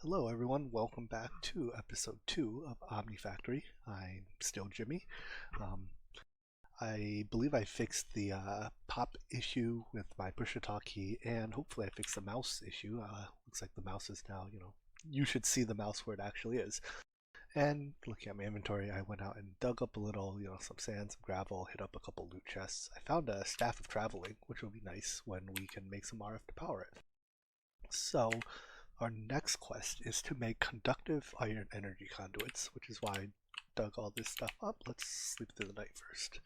Hello everyone, welcome back to episode 2 of Omnifactory. I'm still Jimmy. Um, I believe I fixed the pop issue with my push-to-talk key, and hopefully I fixed the mouse issue. Looks like the mouse is now, you should see the mouse where it actually is. And looking at my inventory, I went out and dug up a little, some sand, some gravel, hit up a couple loot chests. I found a staff of traveling, which will be nice when we can make some RF to power it. So, our next quest is to make conductive iron energy conduits, which is why I dug all this stuff up. Let's sleep through the night first.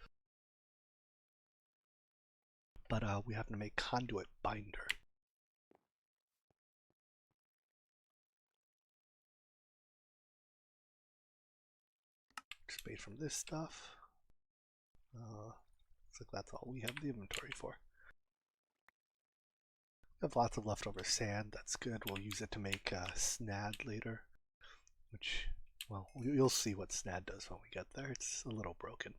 But we have to make conduit binder. Just made from this stuff. Looks like that's all we have the inventory for. We have lots of leftover sand. That's good. We'll use it to make snad later, which, well, you'll see what snad does when we get there. It's a little broken.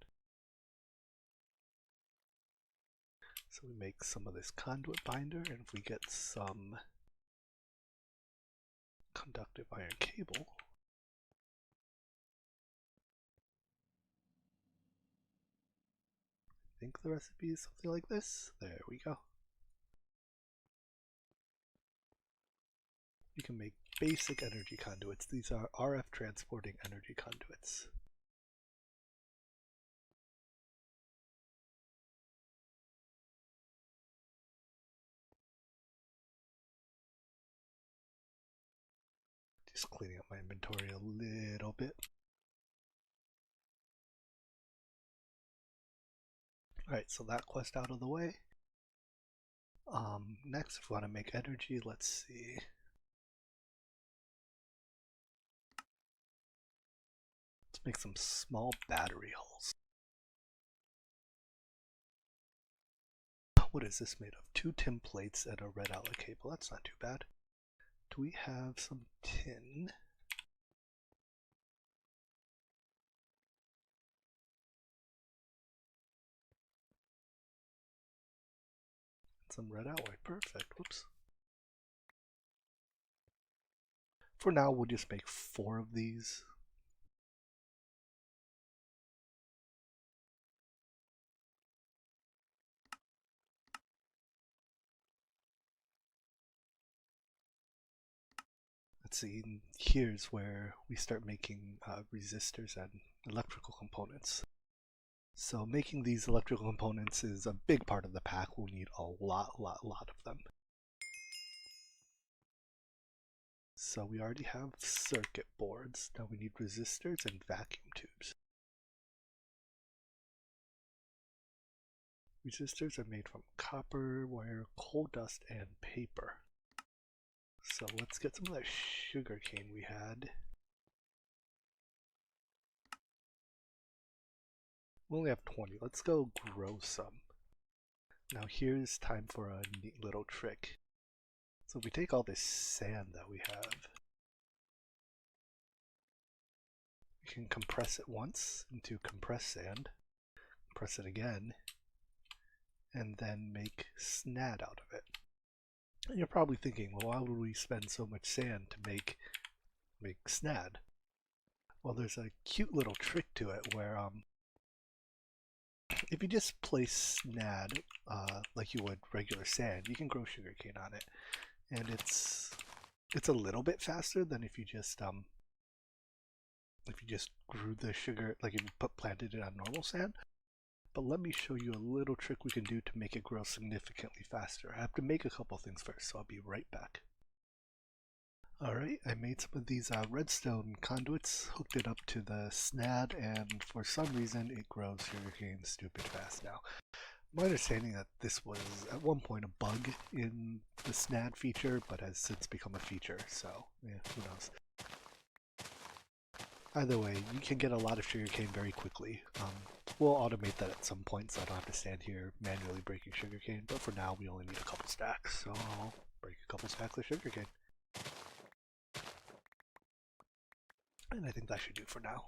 So we make some of this conduit binder, and if we get some conductive iron cable, I think the recipe is something like this. There we go. You can make basic energy conduits. These are RF transporting energy conduits. Just cleaning up my inventory a little bit. Alright, so that quest out of the way. Next, if we want to make energy, let's see. Let's make some small battery hulls. What is this made of? 2 tin plates and a red outlet cable. That's not too bad. Do we have some tin? Some red outlet. Perfect. Whoops. For now, we'll just make 4 of these. Let's see, here's where we start making resistors and electrical components. So making these electrical components is a big part of the pack. We'll need a lot of them. So we already have circuit boards. Now we need resistors and vacuum tubes. Resistors are made from copper, wire, coal dust, and paper. So let's get some of that sugar cane we had. We only have 20. Let's go grow some. Now here's time for a neat little trick. So if we take all this sand that we have, we can compress it once into compressed sand, compress it again, and then make snad out of it. And you're probably thinking, well, why would we spend so much sand to make snad? Well, there's a cute little trick to it where if you just place snad like you would regular sand, you can grow sugarcane on it, and it's a little bit faster than if you just grew the sugar, like if you planted it on normal sand. But let me show you a little trick we can do to make it grow significantly faster. I have to make a couple things first, so I'll be right back. Alright, I made some of these redstone conduits, hooked it up to the snad, and for some reason it grows sugarcane stupid fast now. My understanding that this was at one point a bug in the snad feature, but has since become a feature, so yeah, who knows. Either way, you can get a lot of sugarcane very quickly. We'll automate that at some point so I don't have to stand here manually breaking sugarcane, but for now we only need a couple stacks, so I'll break a couple stacks of sugarcane. And I think that should do for now.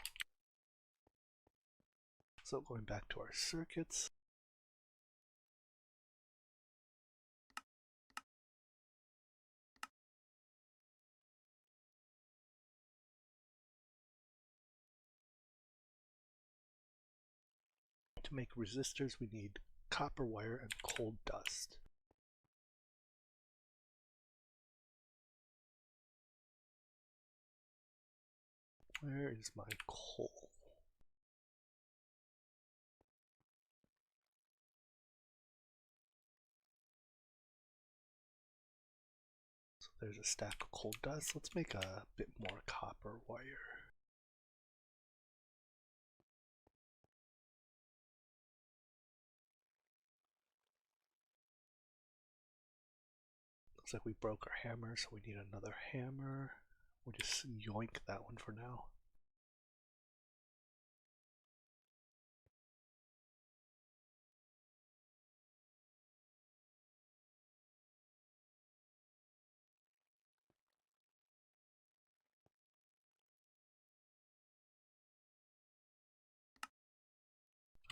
So going back to our circuits. To make resistors, we need copper wire and coal dust. Where is my coal? So there's a stack of coal dust. Let's make a bit more copper wire. Looks like we broke our hammer, so we need another hammer. We'll just yoink that one for now.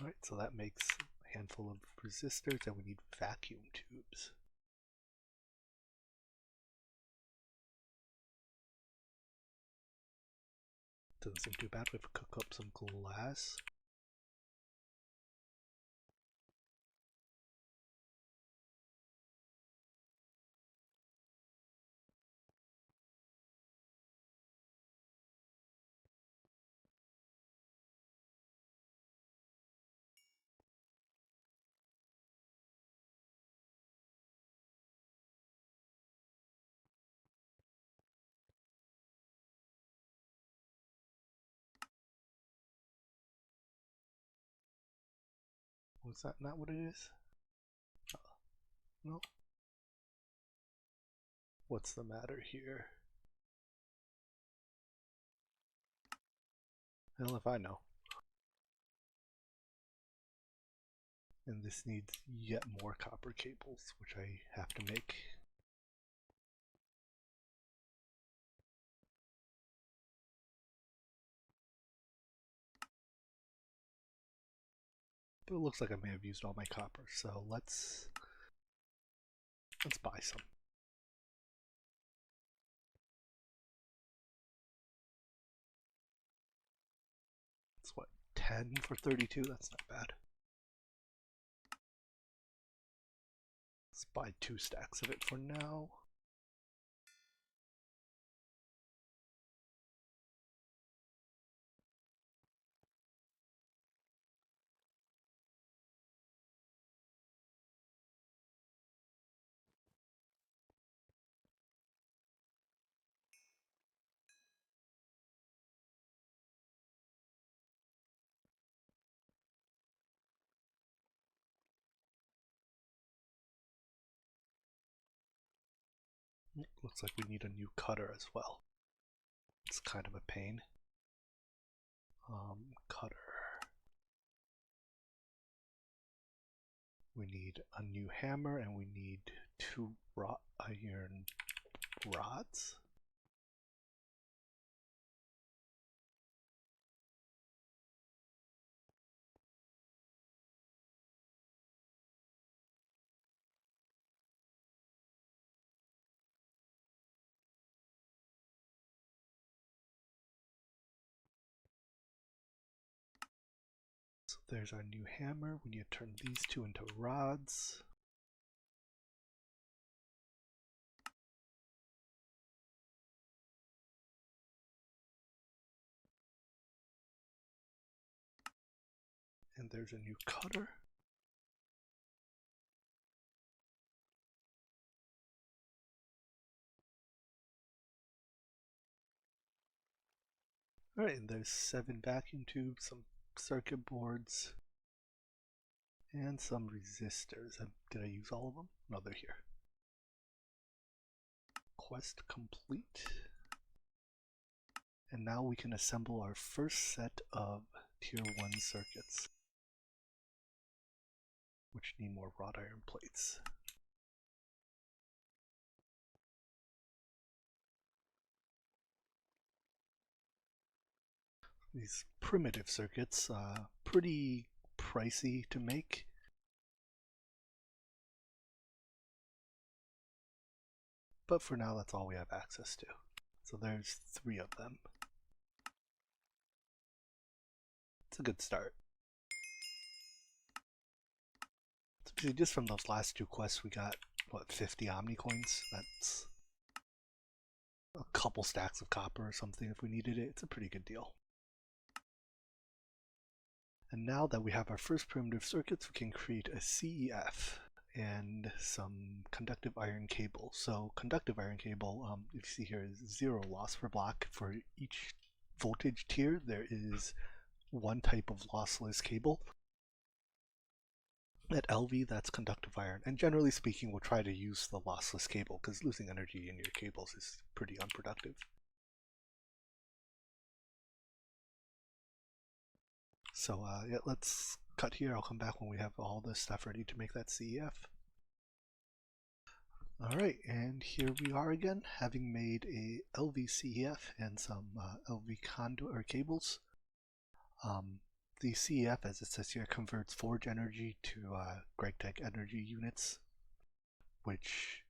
Alright, so that makes a handful of resistors, and we need vacuum tubes. Doesn't seem too bad. We have to cook up some glass. Was that not what it is? No. What's the matter here? Hell if I know. And this needs yet more copper cables, which I have to make. But it looks like I may have used all my copper, so let's buy some. It's what, 10 for 32? That's not bad. Let's buy 2 stacks of it for now. Looks like we need a new cutter as well. It's kind of a pain. Cutter. We need a new hammer, and we need 2 wrought iron rods. So there's our new hammer. We need to turn these 2 into rods. And there's a new cutter. Alright, and there's 7 vacuum tubes, some circuit boards, and some resistors. Did I use all of them? No, they're here. Quest complete. And now we can assemble our first set of tier 1 circuits, which need more wrought iron plates. These primitive circuits, pretty pricey to make. But for now, that's all we have access to. So there's 3 of them. It's a good start. See, just from those last 2 quests, we got, what, 50 Omni coins? That's a couple stacks of copper or something if we needed it. It's a pretty good deal. And now that we have our first primitive circuits, we can create a CEF and some conductive iron cable. So conductive iron cable, if you see here, is 0 loss per block. For each voltage tier, there is 1 type of lossless cable. At LV, that's conductive iron. And generally speaking, we'll try to use the lossless cable because losing energy in your cables is pretty unproductive. So yeah, let's cut here. I'll come back when we have all this stuff ready to make that CEF. Alright, and here we are again, having made a LV CEF and some LV conduit or cables. The CEF, as it says here, converts forge energy to GregTech energy units, which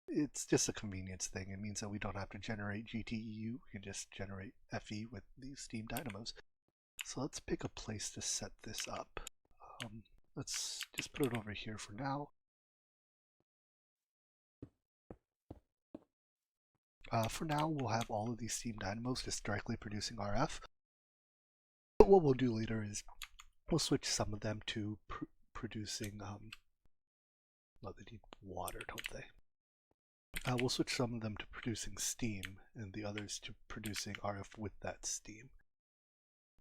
it's just a convenience thing. It means that we don't have to generate GTEU, we can just generate FE with these steam dynamos. So let's pick a place to set this up. Let's just put it over here for now. For now, we'll have all of these steam dynamos just directly producing RF. But what we'll do later is we'll switch some of them to producing, well, they need water, don't they? We'll switch some of them to producing steam and the others to producing RF with that steam.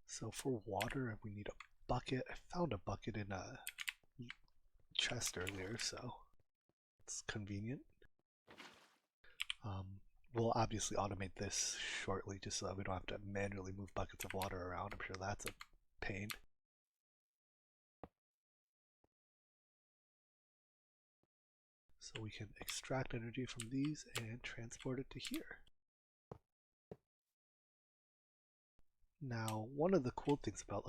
So for water, we need a bucket. I found a bucket in a chest earlier, so it's convenient. We'll obviously automate this shortly just so that we don't have to manually move buckets of water around. I'm sure that's a pain. So we can extract energy from these and transport it to here. Now, one of the cool things about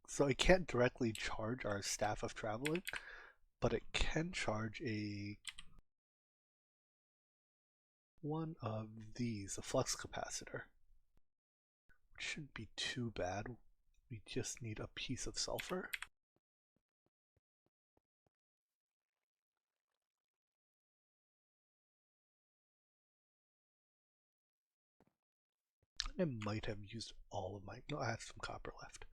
so it can't directly charge our staff of traveling, but it can charge one of these, a flux capacitor, which shouldn't be too bad. We just need a piece of sulfur. I might have used all of my, no, I have some copper left.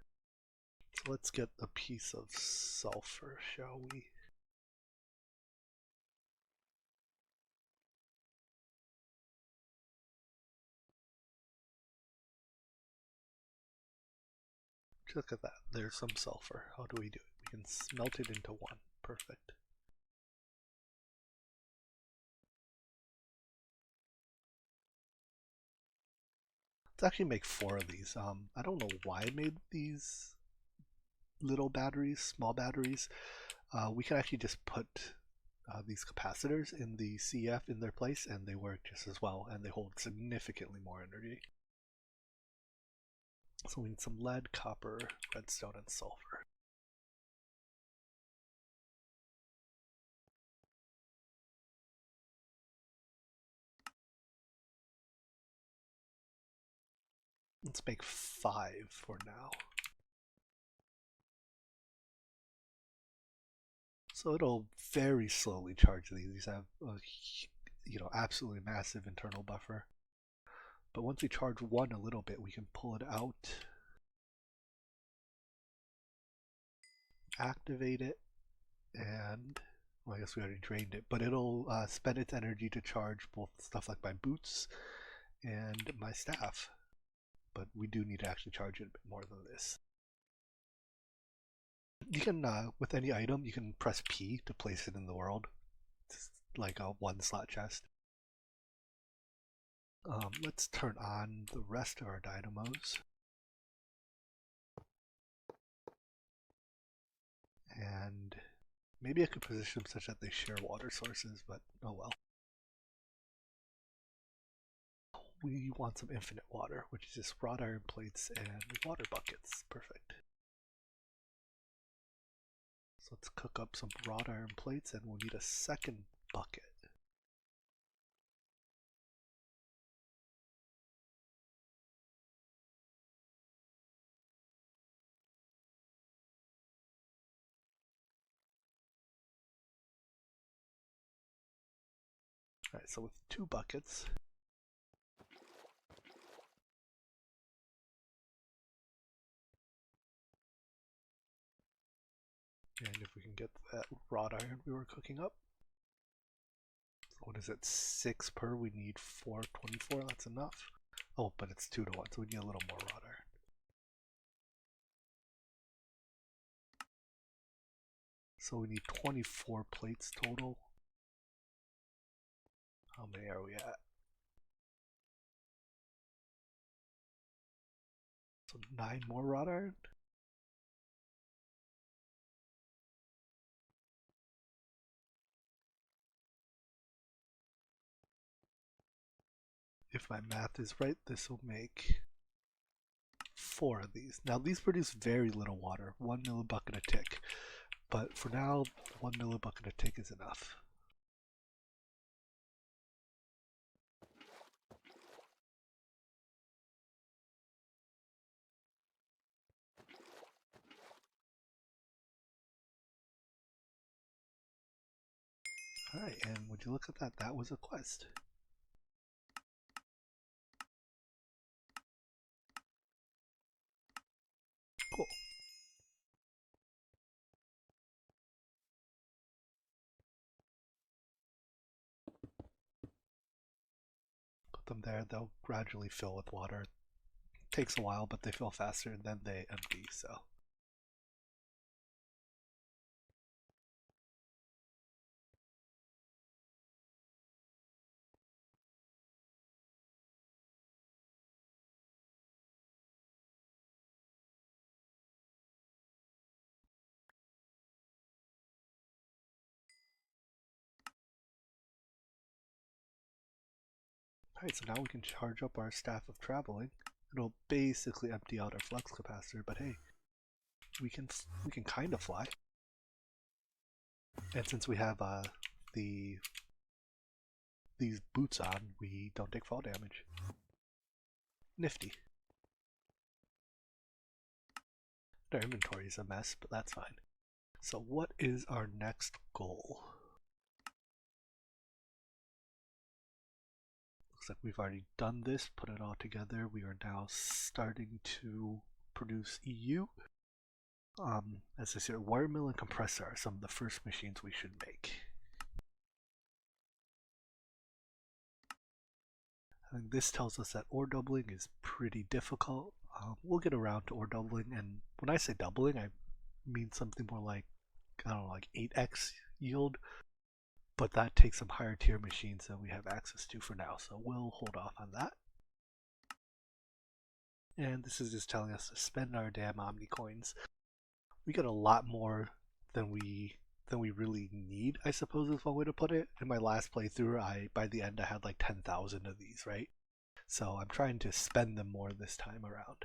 So let's get a piece of sulfur, shall we? Look at that, there's some sulfur. How do we do it? We can smelt it into 1. Perfect. Let's actually make 4 of these. I don't know why I made these little batteries, small batteries. We can actually just put these capacitors in the CF in their place and they work just as well and they hold significantly more energy. So we need some lead, copper, redstone, and sulfur. Let's make 5 for now. So it'll very slowly charge these. These have a, absolutely massive internal buffer. But once we charge 1 a little bit, we can pull it out, activate it, and, well, I guess we already drained it, but it'll spend its energy to charge both stuff like my boots and my staff. But we do need to actually charge it a bit more than this. You can, with any item, you can press P to place it in the world. It's like a 1-slot chest. Let's turn on the rest of our dynamos. And maybe I could position them such that they share water sources, but oh well. We want some infinite water, which is just wrought iron plates and water buckets. Perfect. So let's cook up some wrought iron plates and we'll need a second bucket. Alright, so with 2 buckets, and if we can get that wrought iron we were cooking up, so what is it, 6 per, we need 424, that's enough. Oh, but it's 2 to 1, so we need a little more wrought iron. So we need 24 plates total. How many are we at? So 9 more wrought iron? If my math is right, this will make 4 of these. Now these produce very little water, 1 millibucket a tick. But for now, 1 millibucket a tick is enough. Alright, and would you look at that? That was a quest. Cool. Put them there, they'll gradually fill with water. It takes a while, but they fill faster and then they empty, so. Alright, so now we can charge up our staff of traveling. It'll basically empty out our flux capacitor, but hey, we can kind of fly. And since we have these boots on, we don't take fall damage. Nifty. Our inventory is a mess, but that's fine. So what is our next goal? Looks like we've already done this, put it all together. We are now starting to produce EU. As I said, wire mill and compressor are some of the first machines we should make. I think this tells us that ore doubling is pretty difficult. We'll get around to ore doubling, and when I say doubling, I mean something more like, I don't know, like 8x yield, but that takes some higher tier machines than we have access to for now, so we'll hold off on that. And this is just telling us to spend our damn Omni coins. We got a lot more than we really need, I suppose is one way to put it. In my last playthrough, by the end I had like 10,000 of these, right? So I'm trying to spend them more this time around.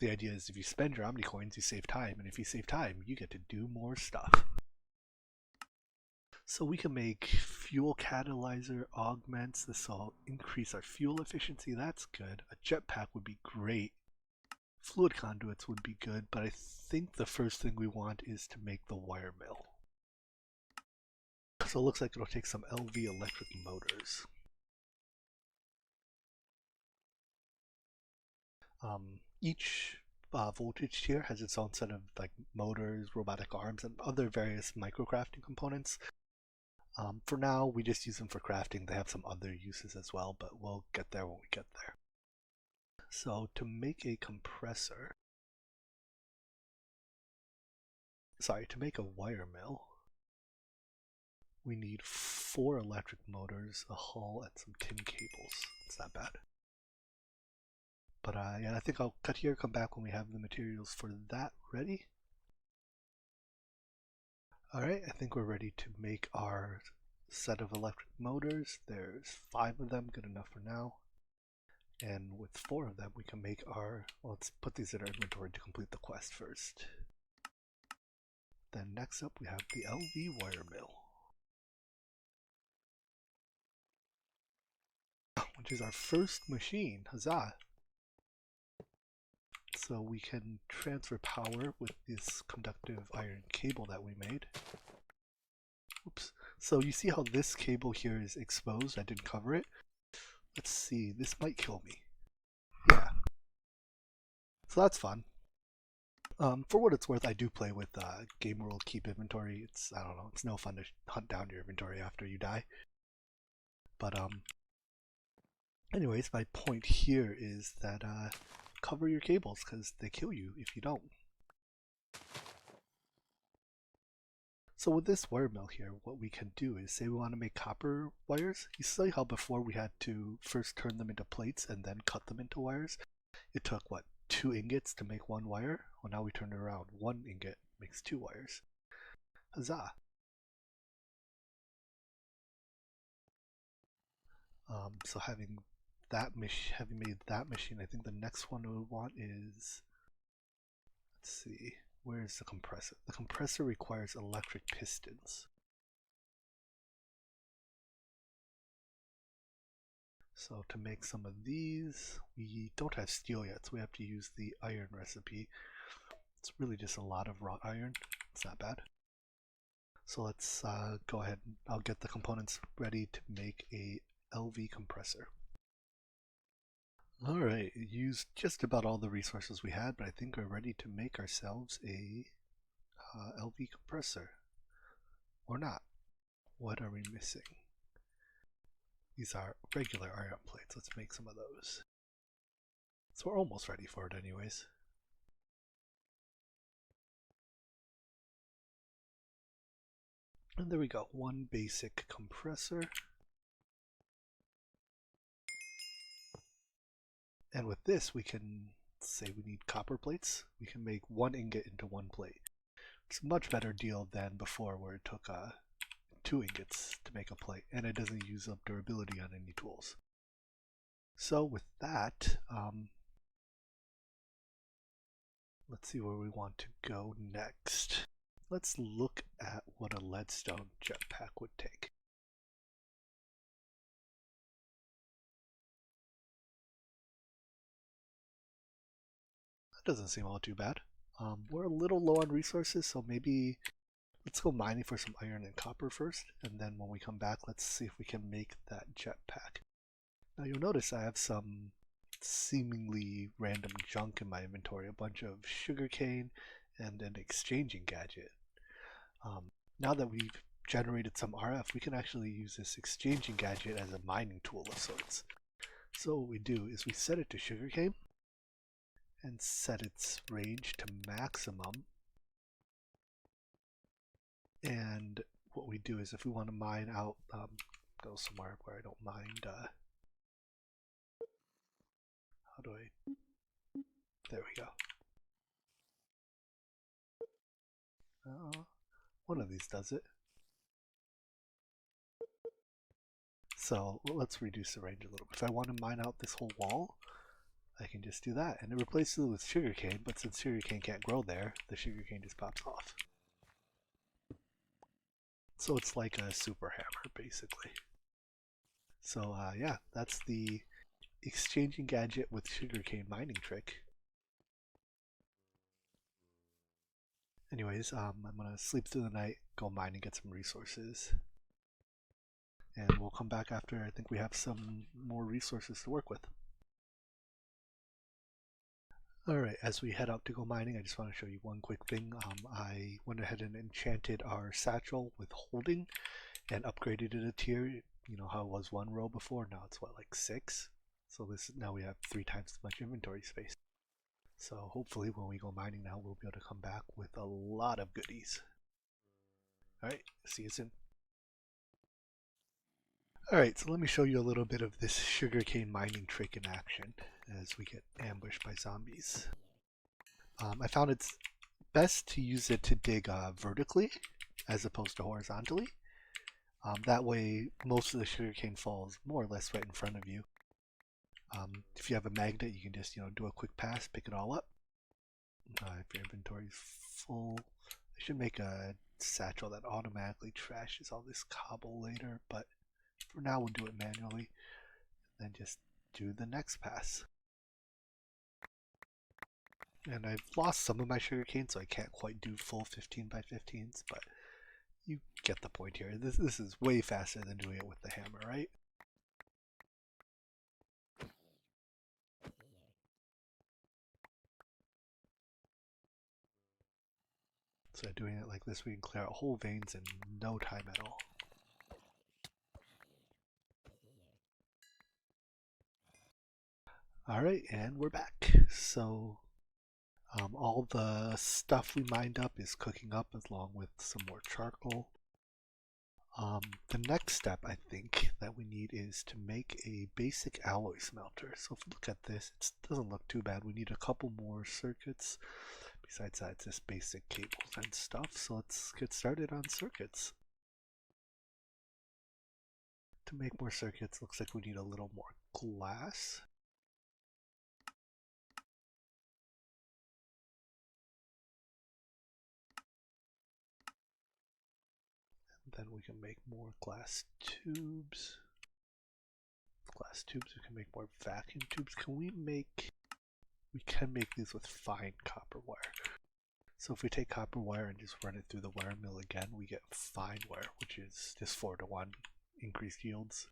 The idea is if you spend your Omni coins, you save time, and if you save time, you get to do more stuff. So we can make fuel catalyzer augments. This will increase our fuel efficiency. That's good. A jetpack would be great. Fluid conduits would be good, but I think the first thing we want is to make the wire mill. So it looks like it'll take some LV electric motors. Each voltage tier has its own set of like motors, robotic arms, and other various microcrafting components. For now, we just use them for crafting. They have some other uses as well, but we'll get there when we get there. So to make a compressor, to make a wire mill, we need 4 electric motors, a hull, and some tin cables. It's not bad. But yeah, I think I'll cut here, come back when we have the materials for that ready. Alright, I think we're ready to make our set of electric motors. There's 5 of them, good enough for now. And with 4 of them, we can make our, well, let's put these in our inventory to complete the quest first. Then next up, we have the LV wire mill, which is our first machine. Huzzah! So we can transfer power with this conductive iron cable that we made. Oops. So you see how this cable here is exposed? I didn't cover it. Let's see, this might kill me. Yeah. So that's fun. For what it's worth, I do play with game rule keep inventory. It's, I don't know, it's no fun to hunt down your inventory after you die. But anyways, my point here is that cover your cables because they kill you if you don't. So with this wire mill here, what we can do is say we want to make copper wires. You see how before we had to first turn them into plates and then cut them into wires? It took, what, 2 ingots to make 1 wire? Well, now we turn it around. 1 ingot makes 2 wires. Huzzah! So having made that machine, I think the next one we want is, let's see, where's the compressor? The compressor requires electric pistons. So to make some of these, we don't have steel yet, so we have to use the iron recipe. It's really just a lot of wrought iron. It's not bad. So let's go ahead and I'll get the components ready to make a LV compressor. Alright, used just about all the resources we had, but I think we're ready to make ourselves a LV compressor. Or not. What are we missing? These are regular iron plates. Let's make some of those. So we're almost ready for it anyways. And there we go, 1 basic compressor. And with this we can say we need copper plates. We can make 1 ingot into 1 plate. It's a much better deal than before where it took 2 ingots to make a plate, and it doesn't use up durability on any tools. So with that, let's see where we want to go next. Let's look at what a leadstone jetpack would take. That doesn't seem all too bad. We're a little low on resources, so maybe let's go mining for some iron and copper first, and then when we come back, let's see if we can make that jetpack. Now you'll notice I have some seemingly random junk in my inventory, a bunch of sugarcane and an exchanging gadget. Now that we've generated some RF, we can actually use this exchanging gadget as a mining tool of sorts. So what we do is we set it to sugarcane and set its range to maximum. And what we do is if we want to mine out, go somewhere where I don't mind, how do I, there we go. One of these does it. So let's reduce the range a little bit. If I want to mine out this whole wall, I can just do that. And it replaces it with sugarcane, but since sugarcane can't grow there, the sugarcane just pops off. So it's like a super hammer, basically. So yeah, that's the exchanging gadget with sugarcane mining trick. Anyways, I'm gonna sleep through the night, go mine and get some resources. And we'll come back after I think we have some more resources to work with. Alright, as we head out to go mining, I just want to show you one quick thing. I went ahead and enchanted our satchel with holding and upgraded it a tier. You know how it was 1 row before, now it's what, like 6? So now we have 3 times as much inventory space. So hopefully when we go mining now, we'll be able to come back with a lot of goodies. Alright, see you soon. Alright, so let me show you a little bit of this sugarcane mining trick in action as we get ambushed by zombies. I found it's best to use it to dig vertically as opposed to horizontally. That way most of the sugarcane falls more or less right in front of you. If you have a magnet, you can just do a quick pass, pick it all up. If your inventory is full, I should make a satchel that automatically trashes all this cobble later, but for now we'll do it manually, and then just do the next pass. And I've lost some of my sugarcane, so I can't quite do full 15 by 15s, but You get the point here. This is way faster than doing it with the hammer, right? So doing it like this, we can clear out whole veins in no time at all. Alright, and we're back. So all the stuff we mined up is cooking up along with some more charcoal. The next step I think that we need is to make a basic alloy smelter. So if we look at this, it doesn't look too bad. We need a couple more circuits. Besides that, it's just basic cables and stuff. So let's get started on circuits. To make more circuits, looks like we need a little more glass. And then we can make more glass tubes. Glass tubes, we can make more vacuum tubes. We can make these with fine copper wire. So if we take copper wire and just run it through the wire mill again, we get fine wire, which is just 4-to-1 increased yields.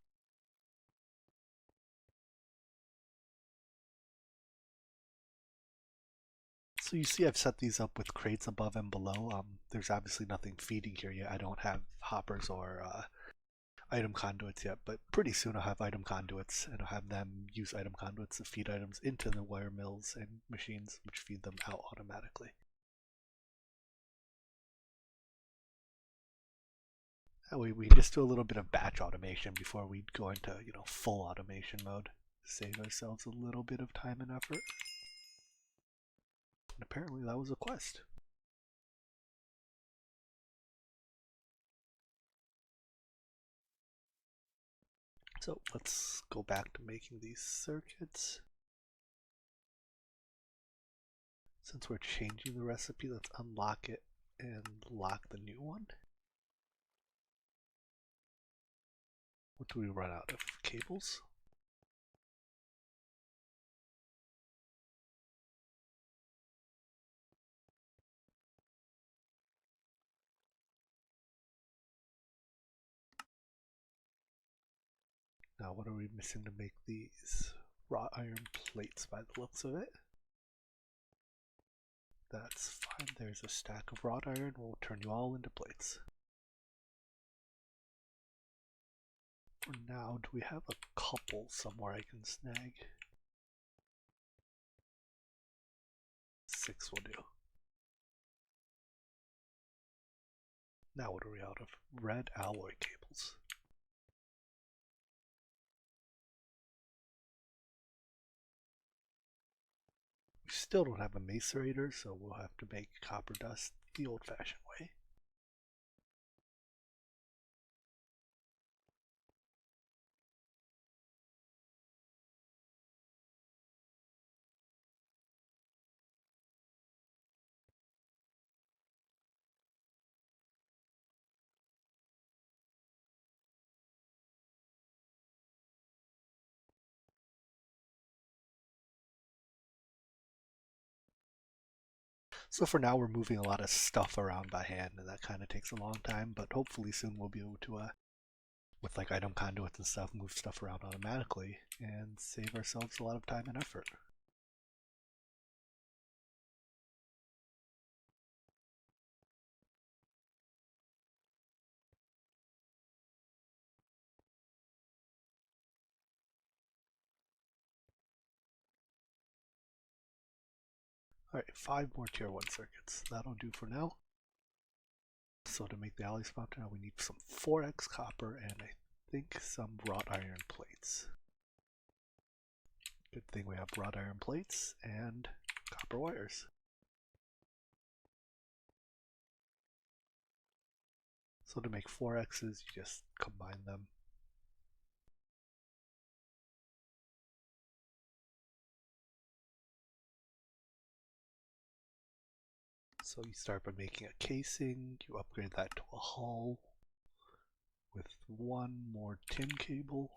So you see I've set these up with crates above and below. There's obviously nothing feeding here yet. I don't have hoppers or item conduits yet, but pretty soon I'll have item conduits, and I'll have them use item conduits to feed items into the wire mills and machines, which feed them out automatically. That way we just do a little bit of batch automation before we go into, full automation mode. Save ourselves a little bit of time and effort. And apparently that was a quest. So let's go back to making these circuits. Since we're changing the recipe, let's unlock it and lock the new one. What do we run out of? Cables? Now what are we missing to make these? Wrought iron plates by the looks of it. That's fine. There's a stack of wrought iron. We'll turn you all into plates. For now, do we have a couple somewhere I can snag? 6 will do. Now what are we out of? Red alloy cables. We still don't have a macerator, so we'll have to make copper dust the old-fashioned way. So for now, we're moving a lot of stuff around by hand, and that kind of takes a long time, but hopefully soon we'll be able to, with like item conduits and stuff, move stuff around automatically and save ourselves a lot of time and effort. Alright, 5 more tier 1 circuits. That'll do for now. So to make the alloy smelter, now we need some 4x copper and I think some wrought iron plates. Good thing we have wrought iron plates and copper wires. So to make 4x's, you just combine them. So you start by making a casing, you upgrade that to a hull with 1 more tin cable.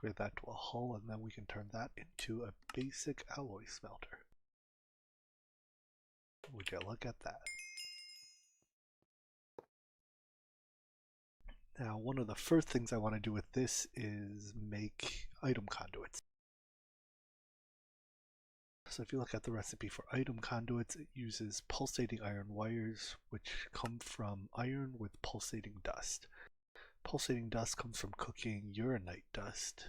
upgrade that to a hull, and then we can turn that into a basic alloy smelter. Would you look at that? Now, one of the first things I want to do with this is make item conduits. So if you look at the recipe for item conduits, it uses pulsating iron wires, which come from iron with pulsating dust. Pulsating dust comes from cooking uranite dust.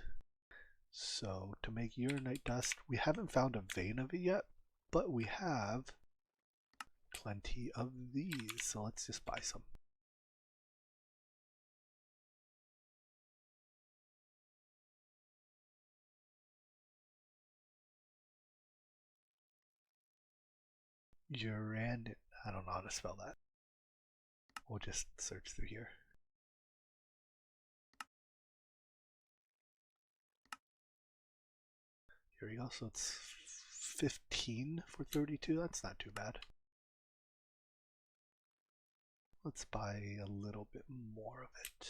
So to make uranite dust, we haven't found a vein of it yet, but we have plenty of these. So let's just buy some. Uranite, I don't know how to spell that. We'll just search through here. Here we go, so it's 15 for 32, that's not too bad. Let's buy a little bit more of it.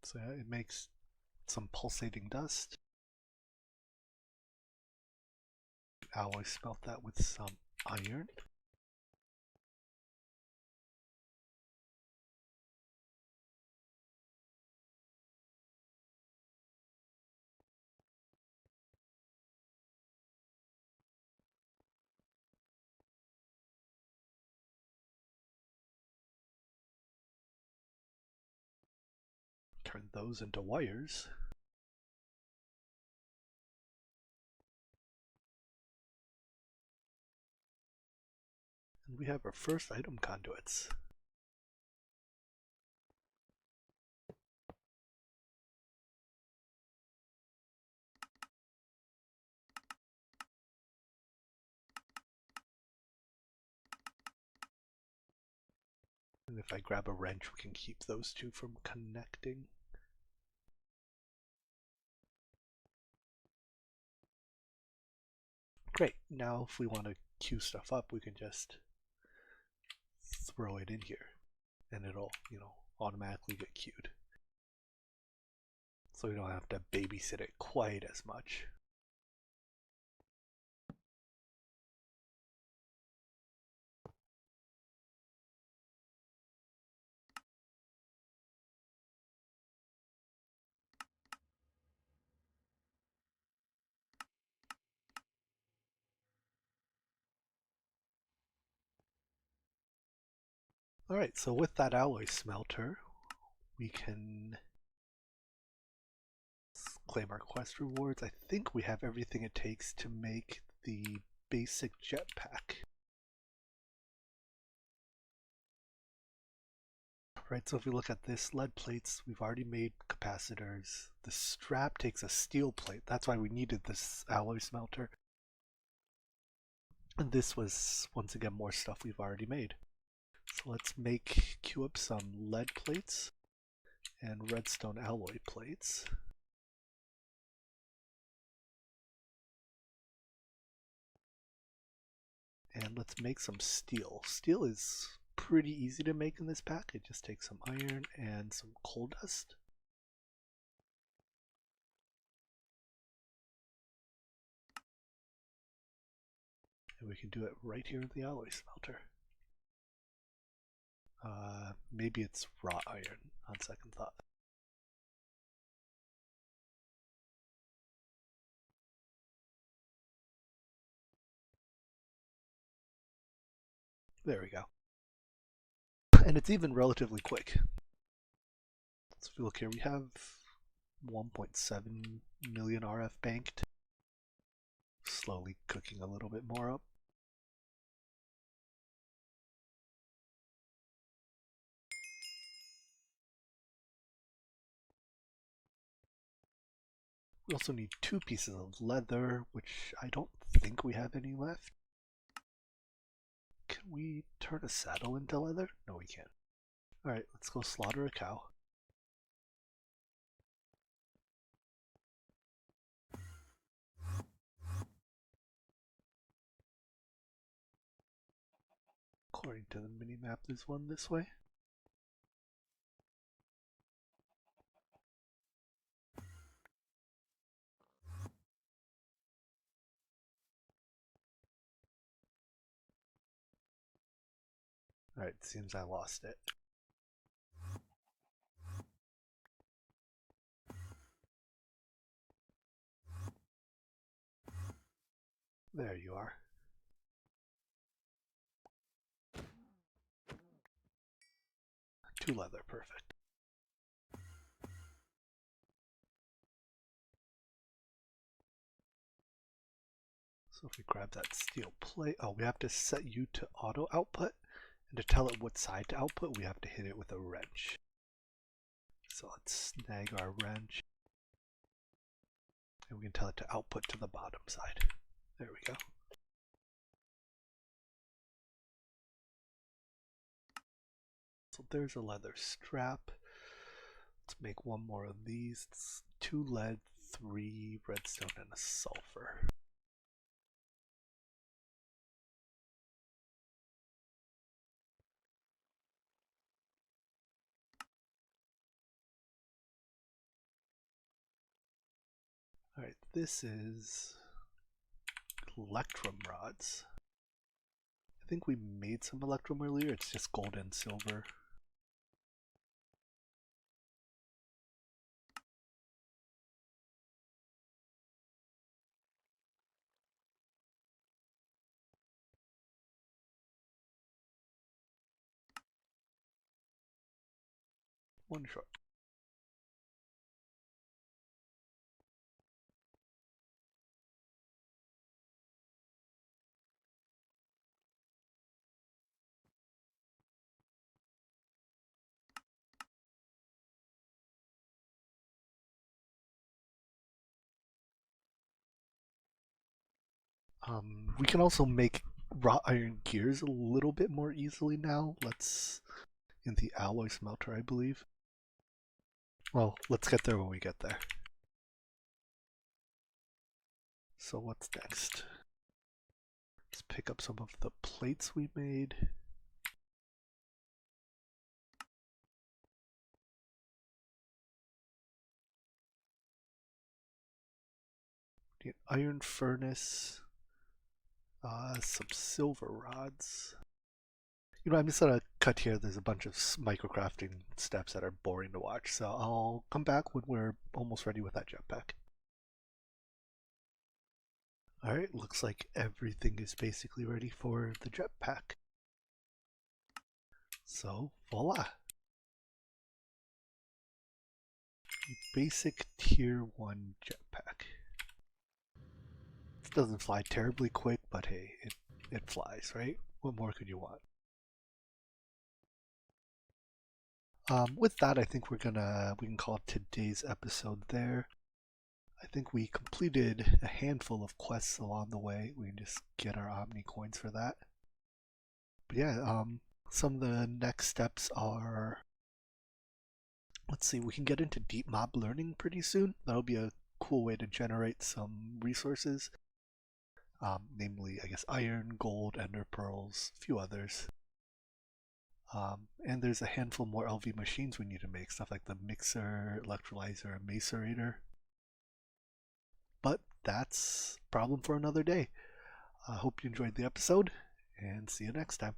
So yeah, it makes some pulsating dust. Alloy smelt that with some iron. Turn those into wires. And we have our first item conduits. And if I grab a wrench, we can keep those two from connecting. Great, now if we want to queue stuff up, we can just throw it in here and it'll, automatically get queued. So we don't have to babysit it quite as much. Alright, so with that alloy smelter, we can claim our quest rewards. I think we have everything it takes to make the basic jetpack. Right, so if we look at this, lead plates, we've already made capacitors. The strap takes a steel plate. That's why we needed this alloy smelter. And this was, once again, more stuff we've already made. So let's queue up some lead plates and redstone alloy plates. And let's make some steel. Steel is pretty easy to make in this pack. It just takes some iron and some coal dust. And we can do it right here in the alloy smelter. Maybe it's raw iron on second thought. There we go. And it's even relatively quick. So if you look here, we have 1.7 million RF banked. Slowly cooking a little bit more up. We also need 2 pieces of leather, which I don't think we have any left. Can we turn a saddle into leather? No, we can't. Alright, let's go slaughter a cow. According to the mini-map, there's one this way. Alright, seems I lost it. There you are. Two leather, perfect. So if we grab that steel plate, oh, we have to set you to auto output, and to tell it what side to output, we have to hit it with a wrench. So let's snag our wrench, and we can tell it to output to the bottom side. There we go. So there's a leather strap. Let's make one more of these. It's 2 lead, 3 redstone, and a sulfur. Alright, this is electrum rods. I think we made some electrum earlier, it's just gold and silver. One short. We can also make wrought iron gears a little bit more easily now. Let's, in the alloy smelter, I believe. Well, let's get there when we get there. So what's next? Let's pick up some of the plates we made. The iron furnace. Some silver rods. You know, I'm just gonna cut here. There's a bunch of microcrafting steps that are boring to watch, so I'll come back when we're almost ready with that jetpack. Alright, looks like everything is basically ready for the jetpack. So, voila! Basic tier 1 jetpack. It doesn't fly terribly quick, but hey, it flies, right? What more could you want? With that, I think we can call today's episode there. I think we completed a handful of quests along the way. We can just get our Omni coins for that. But yeah, some of the next steps are, let's see, we can get into deep mob learning pretty soon. That'll be a cool way to generate some resources. Namely, I guess iron, gold, ender pearls, a few others. And there's a handful more LV machines we need to make, stuff like the mixer, electrolyzer, and macerator. But that's a problem for another day. I hope you enjoyed the episode, and see you next time.